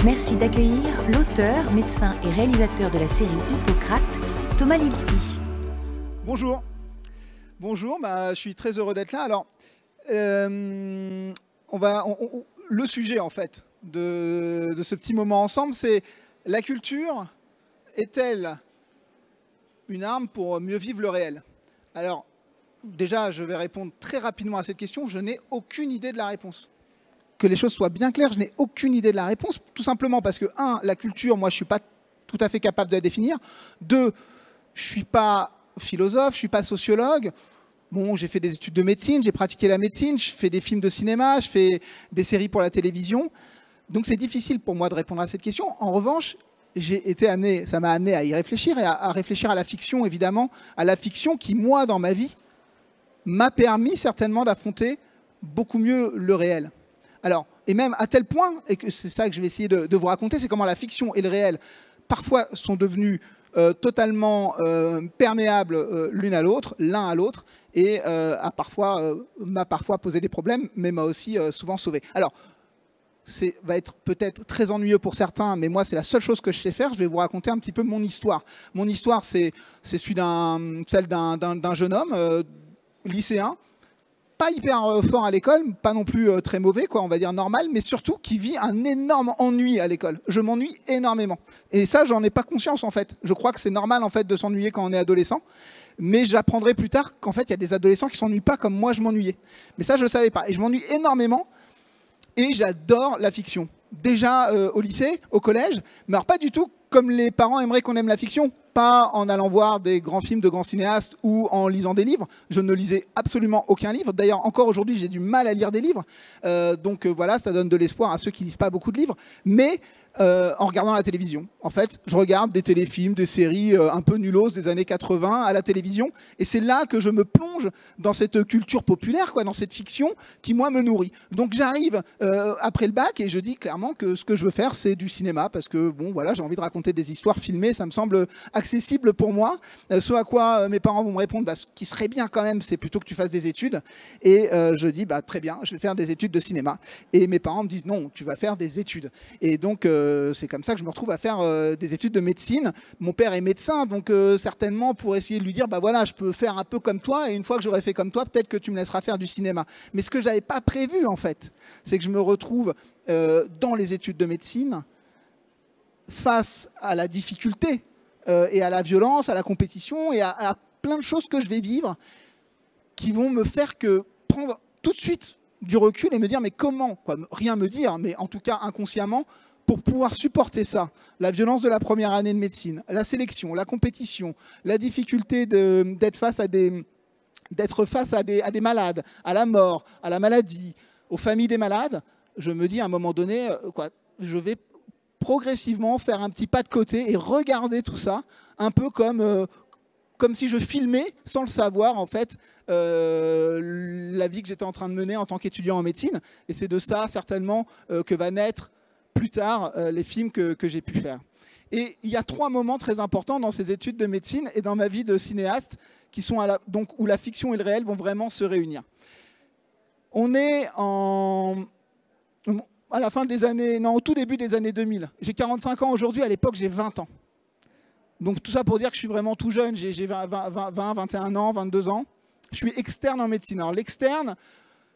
Merci d'accueillir l'auteur, médecin et réalisateur de la série Hippocrate, Thomas Lilti. Bonjour. Bonjour, je suis très heureux d'être là. Alors, le sujet en fait de ce petit moment ensemble, c'est la culture est-elle une arme pour mieux vivre le réel? Alors, déjà, je vais répondre très rapidement à cette question. Je n'ai aucune idée de la réponse. Que les choses soient bien claires, je n'ai aucune idée de la réponse, tout simplement parce que, un, la culture, moi, je ne suis pas tout à fait capable de la définir. Deux, je ne suis pas philosophe, je ne suis pas sociologue. Bon, j'ai fait des études de médecine, j'ai pratiqué la médecine, je fais des films de cinéma, je fais des séries pour la télévision. Donc, c'est difficile pour moi de répondre à cette question. En revanche, ça m'a amené à y réfléchir et à réfléchir à la fiction, évidemment, à la fiction qui, moi, dans ma vie, m'a permis certainement d'affronter beaucoup mieux le réel. Alors, et même à tel point, et que c'est ça que je vais essayer de vous raconter, c'est comment la fiction et le réel, parfois, sont devenus totalement perméables l'une à l'autre, l'un à l'autre, et m'a parfois posé des problèmes, mais m'a aussi souvent sauvé. Alors, va être peut-être très ennuyeux pour certains, mais moi, c'est la seule chose que je sais faire. Je vais vous raconter un petit peu mon histoire. Mon histoire, c'est celle d'un jeune homme lycéen, pas hyper fort à l'école, pas non plus très mauvais, quoi, on va dire normal, mais surtout qui vit un énorme ennui à l'école. Je m'ennuie énormément. Et ça, j'en ai pas conscience, en fait. Je crois que c'est normal, en fait, de s'ennuyer quand on est adolescent. Mais j'apprendrai plus tard qu'en fait, il y a des adolescents qui s'ennuient pas comme moi, je m'ennuyais. Mais ça, je le savais pas. Et je m'ennuie énormément. Et j'adore la fiction. Déjà au lycée, au collège, mais alors pas du tout comme les parents aimeraient qu'on aime la fiction. Pas en allant voir des grands films de grands cinéastes ou en lisant des livres. Je ne lisais absolument aucun livre. D'ailleurs, encore aujourd'hui, j'ai du mal à lire des livres. Donc voilà, ça donne de l'espoir à ceux qui lisent pas beaucoup de livres. Mais en regardant la télévision. En fait, je regarde des téléfilms, des séries un peu nullos des années 80 à la télévision. Et c'est là que je me plonge dans cette culture populaire, quoi, dans cette fiction qui, moi, me nourrit. Donc j'arrive après le bac et je dis clairement que ce que je veux faire, c'est du cinéma. Parce que, bon, voilà, j'ai envie de raconter des histoires filmées. Ça me semble accessible pour moi. Ce à quoi mes parents vont me répondre, ce qui serait bien quand même, c'est plutôt que tu fasses des études. Et je dis, très bien, je vais faire des études de cinéma. Et mes parents me disent, non, tu vas faire des études. Et donc, c'est comme ça que je me retrouve à faire des études de médecine. Mon père est médecin, donc certainement pour essayer de lui dire, voilà, je peux faire un peu comme toi, et une fois que j'aurai fait comme toi, peut-être que tu me laisseras faire du cinéma. Mais ce que j'avais pas prévu, en fait, c'est que je me retrouve dans les études de médecine face à la difficulté et à la violence, à la compétition et à plein de choses que je vais vivre qui vont me faire prendre tout de suite du recul et me dire mais comment, quoi, rien me dire, mais en tout cas inconsciemment, pour pouvoir supporter ça, la violence de la première année de médecine, la sélection, la compétition, la difficulté d'être face à des malades, à la mort, à la maladie, aux familles des malades, je me dis à un moment donné, je vais progressivement faire un petit pas de côté et regarder tout ça, un peu comme si je filmais, sans le savoir, en fait, la vie que j'étais en train de mener en tant qu'étudiant en médecine. Et c'est de ça, certainement, que va naître plus tard les films que j'ai pu faire. Et il y a 3 moments très importants dans ces études de médecine et dans ma vie de cinéaste qui sont où la fiction et le réel vont vraiment se réunir. On est à la fin des années, non, au tout début des années 2000. J'ai 45 ans aujourd'hui, à l'époque j'ai 20 ans. Donc tout ça pour dire que je suis vraiment tout jeune, j'ai 20, 21 ans, 22 ans. Je suis externe en médecine. Alors l'externe,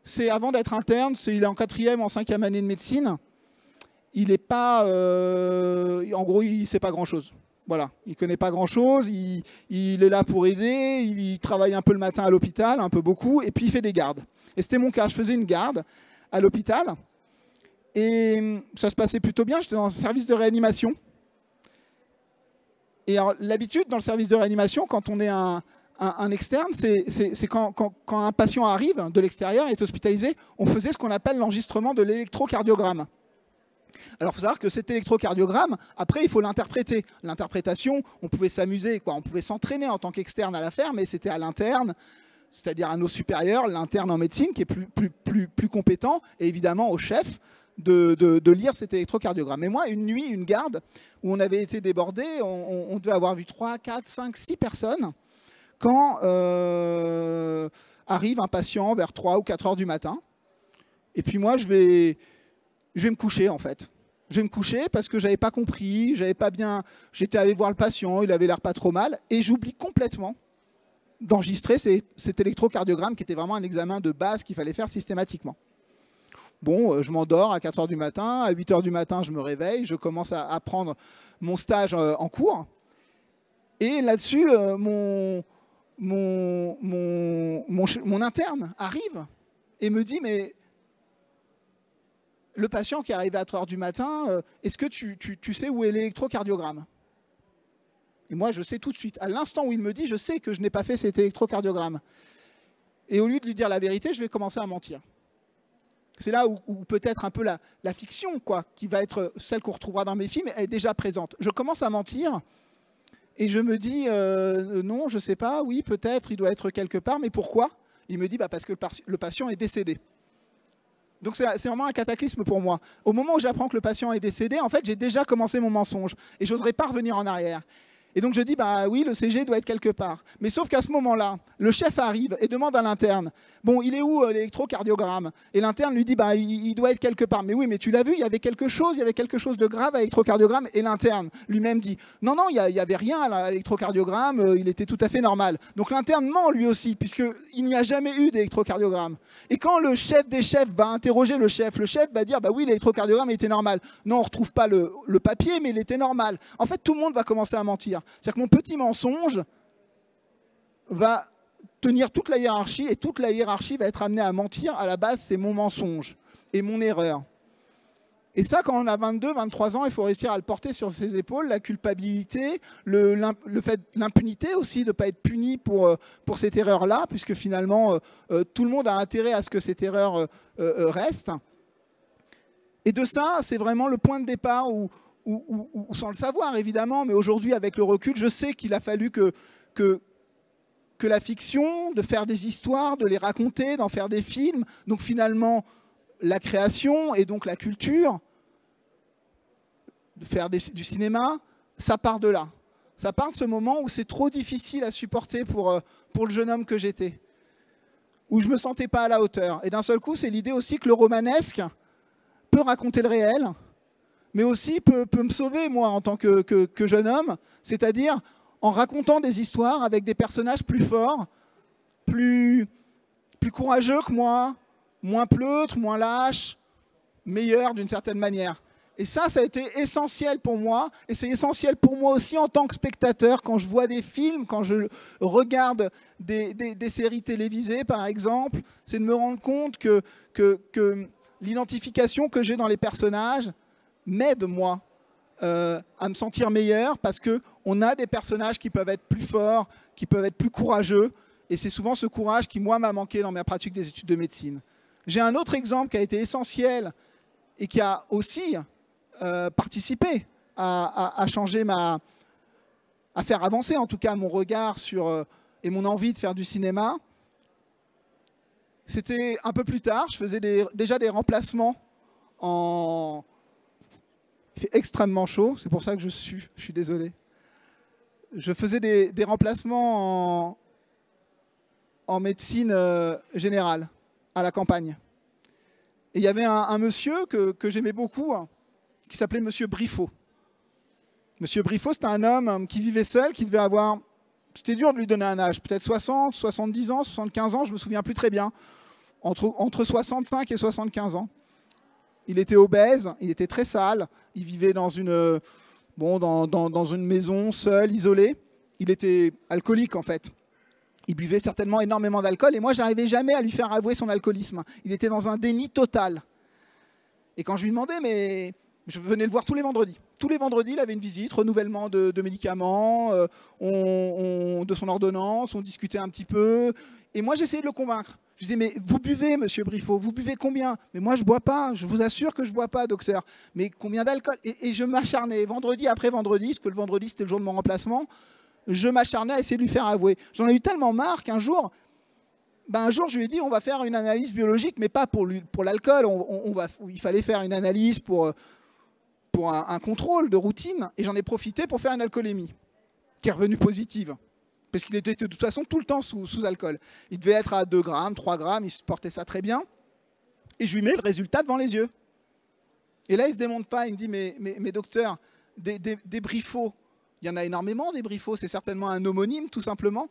c'est avant d'être interne, il est en 4e, en 5e année de médecine. Il n'est pas... en gros, il ne sait pas grand-chose. Voilà, il ne connaît pas grand-chose, il est là pour aider, il travaille un peu le matin à l'hôpital, un peu beaucoup, et puis il fait des gardes. Et c'était mon cas, je faisais une garde à l'hôpital, et ça se passait plutôt bien, j'étais dans un service de réanimation. Et l'habitude dans le service de réanimation, quand on est un externe, c'est quand un patient arrive de l'extérieur et est hospitalisé, on faisait ce qu'on appelle l'enregistrement de l'électrocardiogramme. Alors, il faut savoir que cet électrocardiogramme, après, il faut l'interpréter. L'interprétation, on pouvait s'amuser, on pouvait s'entraîner en tant qu'externe à la faire, mais c'était à l'interne, c'est-à-dire à nos supérieurs, l'interne en médecine, qui est plus compétent, et évidemment au chef, de lire cet électrocardiogramme. Et moi, une nuit, une garde, où on avait été débordé, on devait avoir vu 3, 4, 5, 6 personnes, quand arrive un patient vers 3 ou 4 heures du matin. Et puis moi, je vais me coucher, en fait. Je vais me coucher parce que j'avais pas compris, j'avais pas bien. J'étais allé voir le patient, il avait l'air pas trop mal, et j'oublie complètement d'enregistrer cet électrocardiogramme qui était vraiment un examen de base qu'il fallait faire systématiquement. Bon, je m'endors à 4 h du matin, à 8 h du matin, je me réveille, je commence à prendre mon stage en cours. Et là-dessus, mon interne arrive et me dit, mais le patient qui est arrivé à 3 h du matin, est-ce que tu sais où est l'électrocardiogramme? Et moi, je sais tout de suite. À l'instant où il me dit, je sais que je n'ai pas fait cet électrocardiogramme. Et au lieu de lui dire la vérité, je vais commencer à mentir. C'est là où peut-être un peu la fiction, quoi, qui va être celle qu'on retrouvera dans mes films, est déjà présente. Je commence à mentir et je me dis non, je ne sais pas, oui, peut-être, il doit être quelque part, mais pourquoi? Il me dit parce que le patient est décédé. Donc c'est vraiment un cataclysme pour moi. Au moment où j'apprends que le patient est décédé, en fait, j'ai déjà commencé mon mensonge et je n'oserais pas revenir en arrière. Et donc je dis, oui, le CG doit être quelque part. Mais sauf qu'à ce moment-là, le chef arrive et demande à l'interne, bon, il est où l'électrocardiogramme? Et l'interne lui dit, il doit être quelque part. Mais oui, mais tu l'as vu, il y avait quelque chose de grave à l'électrocardiogramme. Et l'interne lui-même dit, non, il n'y avait rien à l'électrocardiogramme, il était tout à fait normal. Donc l'interne ment lui aussi, puisqu'il n'y a jamais eu d'électrocardiogramme. Et quand le chef des chefs va interroger le chef va dire, oui, l'électrocardiogramme était normal. Non, on ne retrouve pas le papier, mais il était normal. En fait, tout le monde va commencer à mentir. C'est-à-dire que mon petit mensonge va tenir toute la hiérarchie et toute la hiérarchie va être amenée à mentir. À la base, c'est mon mensonge et mon erreur. Et ça, quand on a 22, 23 ans, il faut réussir à le porter sur ses épaules, la culpabilité, l'impunité aussi, de ne pas être puni pour cette erreur-là, puisque finalement, tout le monde a intérêt à ce que cette erreur reste. Et de ça, c'est vraiment le point de départ où sans le savoir évidemment, mais aujourd'hui avec le recul, je sais qu'il a fallu que la fiction, de faire des histoires, de les raconter, d'en faire des films, donc finalement la création et donc la culture, de faire du cinéma, ça part de là. Ça part de ce moment où c'est trop difficile à supporter pour le jeune homme que j'étais, où je ne me sentais pas à la hauteur. Et d'un seul coup, c'est l'idée aussi que le romanesque peut raconter le réel, mais aussi peut me sauver, moi, en tant que jeune homme, c'est-à-dire en racontant des histoires avec des personnages plus forts, plus courageux que moi, moins pleutres, moins lâches, meilleurs d'une certaine manière. Et ça a été essentiel pour moi, et c'est essentiel pour moi aussi en tant que spectateur, quand je vois des films, quand je regarde des séries télévisées, par exemple, c'est de me rendre compte que l'identification que j'ai dans les personnages m'aide, moi, à me sentir meilleur, parce qu'on a des personnages qui peuvent être plus forts, qui peuvent être plus courageux, et c'est souvent ce courage qui, moi, m'a manqué dans ma pratique des études de médecine. J'ai un autre exemple qui a été essentiel et qui a aussi participé à changer à faire avancer en tout cas mon regard sur, et mon envie de faire du cinéma. C'était un peu plus tard, je faisais déjà des remplacements en... Il fait extrêmement chaud, c'est pour ça que je suis désolé. Je faisais des remplacements en médecine générale, à la campagne. Et il y avait un monsieur que j'aimais beaucoup, qui s'appelait Monsieur Briffaut. Monsieur Briffaut, c'était un homme qui vivait seul, qui devait avoir... C'était dur de lui donner un âge, peut-être 60, 70 ans, 75 ans, je ne me souviens plus très bien. Entre 65 et 75 ans. Il était obèse, il était très sale, il vivait dans une maison seul, isolé. Il était alcoolique en fait. Il buvait certainement énormément d'alcool et moi, j'arrivais jamais à lui faire avouer son alcoolisme. Il était dans un déni total. Et quand je lui demandais, mais je venais le voir tous les vendredis. Tous les vendredis, il avait une visite, renouvellement de médicaments, de son ordonnance, on discutait un petit peu. Et moi, j'essayais de le convaincre. Je disais, mais vous buvez, monsieur Briffaut, vous buvez combien? Mais moi, je ne bois pas, je vous assure que je ne bois pas, docteur. Mais combien d'alcool? Et je m'acharnais, vendredi après vendredi, parce que le vendredi, c'était le jour de mon remplacement, je m'acharnais à essayer de lui faire avouer. J'en ai eu tellement marre qu'un jour, je lui ai dit, on va faire une analyse biologique, mais pas pour l'alcool. Il fallait faire une analyse pour un contrôle de routine, et j'en ai profité pour faire une alcoolémie, qui est revenue positive. Parce qu'il était de toute façon tout le temps sous alcool. Il devait être à 2 grammes, 3 grammes, il se portait ça très bien. Et je lui mets le résultat devant les yeux. Et là, il ne se démonte pas, il me dit, mais docteur, des Briffaut, il y en a énormément des Briffaut, c'est certainement un homonyme tout simplement.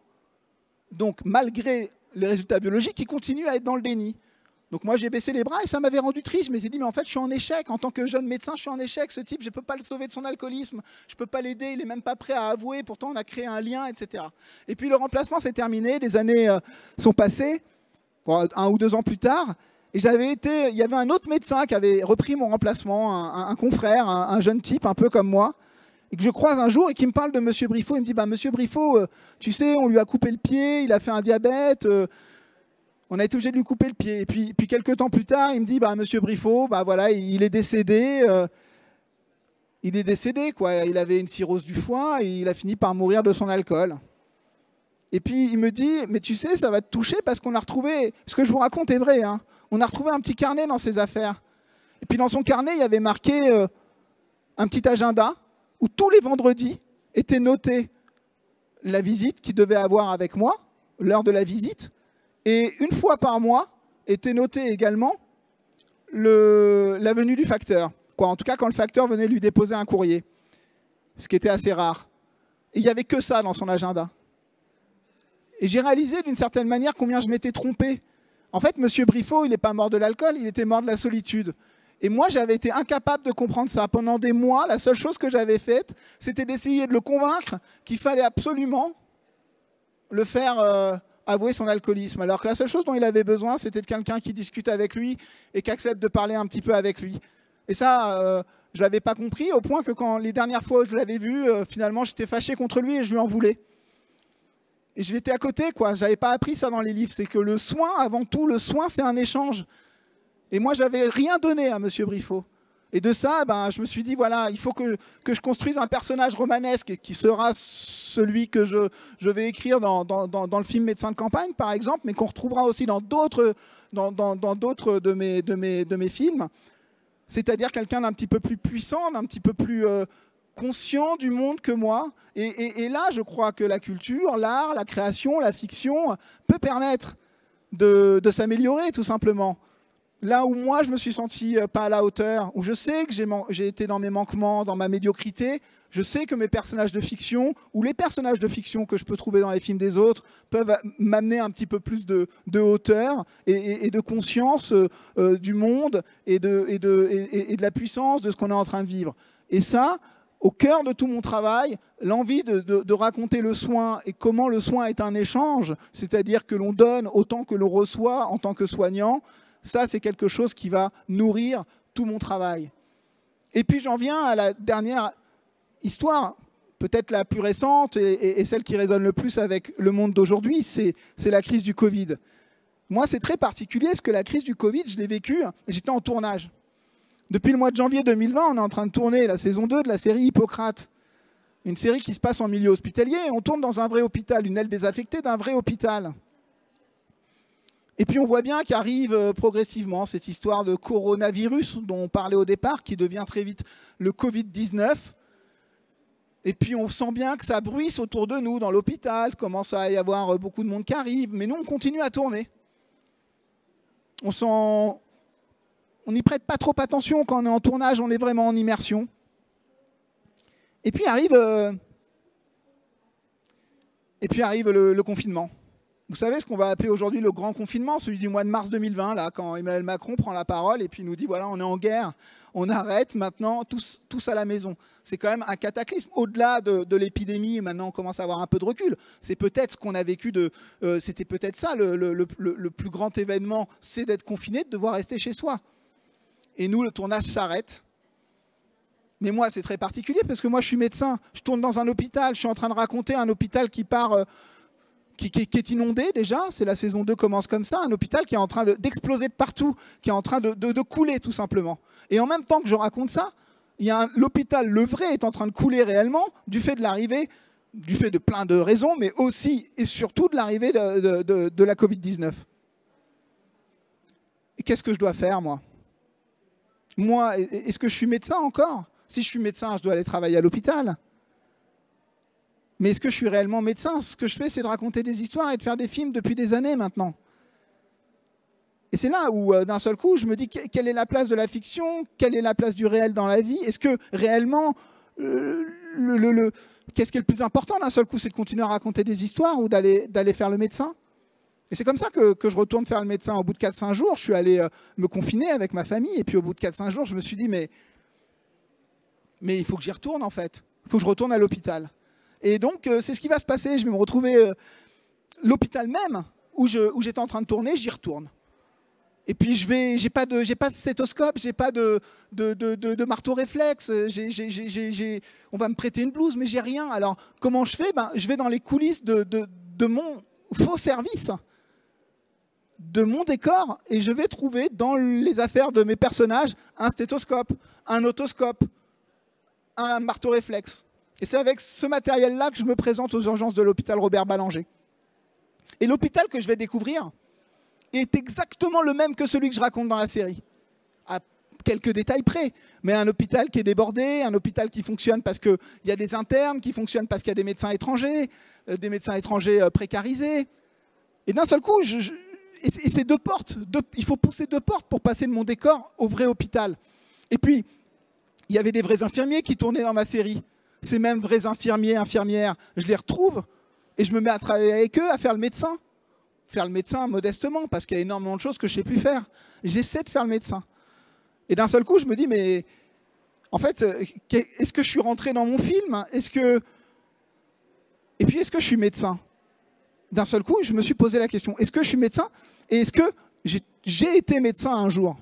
Donc malgré les résultats biologiques, il continue à être dans le déni. Donc moi j'ai baissé les bras et ça m'avait rendu triste. Je m'étais dit mais en fait je suis en échec. En tant que jeune médecin, je suis en échec. Ce type, je ne peux pas le sauver de son alcoolisme. Je ne peux pas l'aider. Il n'est même pas prêt à avouer. Pourtant on a créé un lien, etc. Et puis le remplacement s'est terminé. Les années sont passées, 1 ou 2 ans plus tard. Et il y avait un autre médecin qui avait repris mon remplacement, un confrère, un jeune type un peu comme moi, et que je croise un jour et qui me parle de Monsieur Briffaut. Il me dit bah, Monsieur Briffaut, tu sais, on lui a coupé le pied, il a fait un diabète. On a été obligé de lui couper le pied. Et puis quelques temps plus tard, il me dit bah, Monsieur Briffaut, bah, voilà, il est décédé. Il est décédé, quoi. Il avait une cirrhose du foie et il a fini par mourir de son alcool. Et puis il me dit mais tu sais, ça va te toucher parce qu'on a retrouvé, ce que je vous raconte est vrai, hein, on a retrouvé un petit carnet dans ses affaires. Et puis dans son carnet, il y avait marqué un petit agenda où tous les vendredis était notée la visite qu'il devait avoir avec moi, l'heure de la visite. Et une fois par mois était noté également la venue du facteur. Quoi, en tout cas, quand le facteur venait lui déposer un courrier. Ce qui était assez rare. Et il n'y avait que ça dans son agenda. Et j'ai réalisé d'une certaine manière combien je m'étais trompé. En fait, Monsieur Briffaut, il n'est pas mort de l'alcool, il était mort de la solitude. Et moi, j'avais été incapable de comprendre ça. Pendant des mois, la seule chose que j'avais faite, c'était d'essayer de le convaincre qu'il fallait absolument le faire avouer son alcoolisme. Alors que la seule chose dont il avait besoin, c'était de quelqu'un qui discute avec lui et qui accepte de parler un petit peu avec lui. Et ça, je ne l'avais pas compris, au point que quand les dernières fois où je l'avais vu, finalement, j'étais fâché contre lui et je lui en voulais. Et je l'étais à côté, quoi. Je n'avais pas appris ça dans les livres. C'est que le soin, avant tout, le soin, c'est un échange. Et moi, je n'avais rien donné à Monsieur Briffaut. Et de ça, ben, je me suis dit, voilà, il faut que je construise un personnage romanesque qui sera celui que je vais écrire dans le film Médecin de campagne, par exemple, mais qu'on retrouvera aussi dans d'autres de mes films. C'est-à-dire quelqu'un d'un petit peu plus puissant, d'un petit peu plus conscient du monde que moi. Et là, je crois que la culture, l'art, la création, la fiction peut permettre de s'améliorer, tout simplement. Là où moi, je me suis senti pas à la hauteur, où je sais que j'ai été dans mes manquements, dans ma médiocrité, je sais que mes personnages de fiction, ou les personnages de fiction que je peux trouver dans les films des autres, peuvent m'amener un petit peu plus de hauteur et de conscience du monde et de la puissance de ce qu'on est en train de vivre. Et ça, au cœur de tout mon travail, l'envie de raconter le soin et comment le soin est un échange, c'est-à-dire que l'on donne autant que l'on reçoit en tant que soignant, ça, c'est quelque chose qui va nourrir tout mon travail. Et puis, j'en viens à la dernière histoire, peut-être la plus récente et celle qui résonne le plus avec le monde d'aujourd'hui, c'est la crise du Covid. Moi, c'est très particulier parce que la crise du Covid, je l'ai vécue, j'étais en tournage. Depuis le mois de janvier 2020, on est en train de tourner la saison 2 de la série Hippocrate. Une série qui se passe en milieu hospitalier. Et on tourne dans un vrai hôpital, une aile désaffectée d'un vrai hôpital. Et puis on voit bien qu'arrive progressivement cette histoire de coronavirus dont on parlait au départ, qui devient très vite le Covid-19. Et puis on sent bien que ça bruisse autour de nous dans l'hôpital, commence à y avoir beaucoup de monde qui arrive, mais nous on continue à tourner. On n'y prête pas trop attention quand on est en tournage, on est vraiment en immersion. Et puis arrive le confinement. Vous savez ce qu'on va appeler aujourd'hui le grand confinement, celui du mois de mars 2020, là, quand Emmanuel Macron prend la parole et puis nous dit voilà, on est en guerre, on arrête maintenant, tous à la maison. C'est quand même un cataclysme. Au-delà de l'épidémie, maintenant on commence à avoir un peu de recul. C'est peut-être ce qu'on a vécu c'était peut-être ça, le plus grand événement, c'est d'être confiné, de devoir rester chez soi. Et nous, le tournage s'arrête. Mais moi, c'est très particulier parce que moi, je suis médecin. Je tourne dans un hôpital. Je suis en train de raconter un hôpital qui part, qui est inondé déjà. C'est la saison 2 commence comme ça. Un hôpital qui est en train d'exploser de partout, qui est en train de couler tout simplement. Et en même temps que je raconte ça, l'hôpital, le vrai, est en train de couler réellement du fait de plein de raisons, mais aussi et surtout de l'arrivée de la Covid-19. Et qu'est-ce que je dois faire, moi ? Moi, est-ce que je suis médecin encore ? Si je suis médecin, je dois aller travailler à l'hôpital. Mais est-ce que je suis réellement médecin ? Ce que je fais, c'est de raconter des histoires et de faire des films depuis des années maintenant. Et c'est là où, d'un seul coup, je me dis quelle est la place de la fiction, quelle est la place du réel dans la vie. Est-ce que réellement, qu'est-ce qui est le plus important d'un seul coup, c'est de continuer à raconter des histoires ou d'aller faire le médecin? Et c'est comme ça que je retourne faire le médecin. Au bout de 4-5 jours, je suis allé me confiner avec ma famille. Et puis au bout de 4-5 jours, je me suis dit, mais il faut que j'y retourne en fait. Il faut que je retourne à l'hôpital. Et donc, c'est ce qui va se passer. Je vais me retrouver l'hôpital même où j'étais en train de tourner, j'y retourne. Et puis, j'ai pas de stéthoscope, j'ai pas de marteau réflexe. On va me prêter une blouse, mais j'ai rien. Alors, comment je fais? Je vais dans les coulisses de mon faux service, de mon décor, et je vais trouver dans les affaires de mes personnages un stéthoscope, un otoscope, un marteau réflexe. Et c'est avec ce matériel-là que je me présente aux urgences de l'hôpital Robert Ballanger. Et l'hôpital que je vais découvrir est exactement le même que celui que je raconte dans la série, à quelques détails près. Mais un hôpital qui est débordé, un hôpital qui fonctionne parce qu'il y a des internes, qui fonctionne parce qu'il y a des médecins étrangers précarisés. Et d'un seul coup, et c'est deux portes. Il faut pousser 2 portes pour passer de mon décor au vrai hôpital. Et puis, il y avait des vrais infirmiers qui tournaient dans ma série. Ces mêmes vrais infirmiers, infirmières, je les retrouve et je me mets à travailler avec eux, à faire le médecin. Faire le médecin modestement, parce qu'il y a énormément de choses que je ne sais plus faire. J'essaie de faire le médecin. Et d'un seul coup, je me dis, mais en fait, est-ce que je suis rentré dans mon film? Et puis, est-ce que je suis médecin? D'un seul coup, je me suis posé la question, est-ce que je suis médecin? Et est-ce que j'ai été médecin un jour?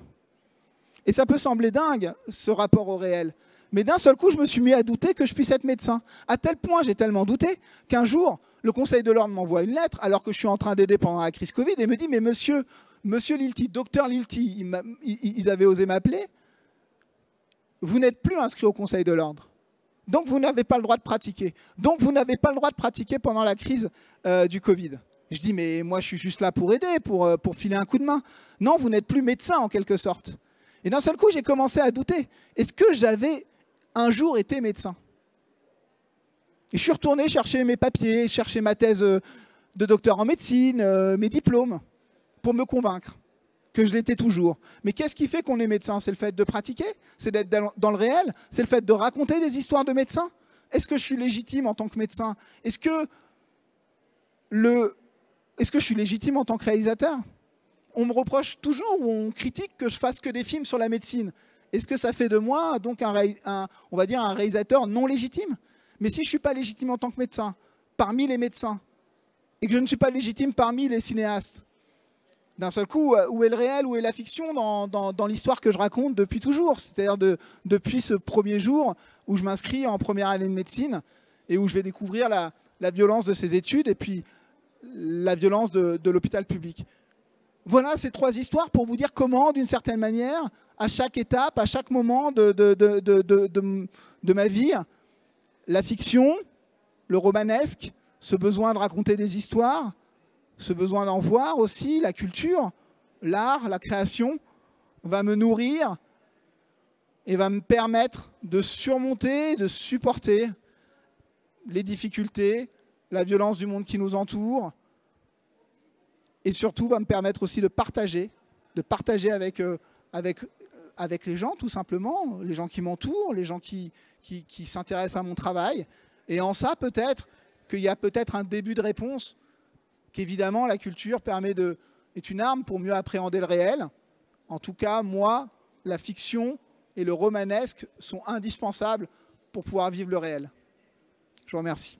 Et ça peut sembler dingue, ce rapport au réel. Mais d'un seul coup, je me suis mis à douter que je puisse être médecin. À tel point, j'ai tellement douté qu'un jour, le Conseil de l'Ordre m'envoie une lettre, alors que je suis en train d'aider pendant la crise Covid, et me dit, mais monsieur Lilti, docteur Lilti, ils avaient osé m'appeler, vous n'êtes plus inscrit au Conseil de l'Ordre. Donc, vous n'avez pas le droit de pratiquer. Donc, vous n'avez pas le droit de pratiquer pendant la crise du Covid. Je dis, mais moi, je suis juste là pour aider, pour filer un coup de main. Non, vous n'êtes plus médecin, en quelque sorte. Et d'un seul coup, j'ai commencé à douter. Est-ce que j'avais un jour été médecin? Et je suis retourné chercher mes papiers, chercher ma thèse de docteur en médecine, mes diplômes, pour me convaincre que je l'étais toujours. Mais qu'est-ce qui fait qu'on est médecin? C'est le fait de pratiquer? C'est d'être dans le réel? C'est le fait de raconter des histoires de médecins? Est-ce que je suis légitime en tant que médecin? Est-ce que je suis légitime en tant que réalisateur? On me reproche toujours, ou on critique que je fasse que des films sur la médecine. Est-ce que ça fait de moi donc on va dire un réalisateur non légitime? Mais si je ne suis pas légitime en tant que médecin, parmi les médecins, et que je ne suis pas légitime parmi les cinéastes, d'un seul coup, où est le réel, où est la fiction dans l'histoire que je raconte depuis toujours? C'est-à-dire depuis ce premier jour où je m'inscris en première année de médecine et où je vais découvrir la violence de ces études et puis la violence de l'hôpital public. Voilà ces 3 histoires pour vous dire comment, d'une certaine manière, à chaque étape, à chaque moment de ma vie, la fiction, le romanesque, ce besoin de raconter des histoires, ce besoin d'en voir aussi, la culture, l'art, la création, va me nourrir et va me permettre de surmonter, de supporter les difficultés, la violence du monde qui nous entoure, et surtout va me permettre aussi de partager avec les gens, tout simplement, les gens qui m'entourent, les gens qui s'intéressent à mon travail. Et en ça, peut-être qu'il y a peut-être un début de réponse, qu'évidemment, la culture est une arme pour mieux appréhender le réel. En tout cas, moi, la fiction et le romanesque sont indispensables pour pouvoir vivre le réel. Je vous remercie.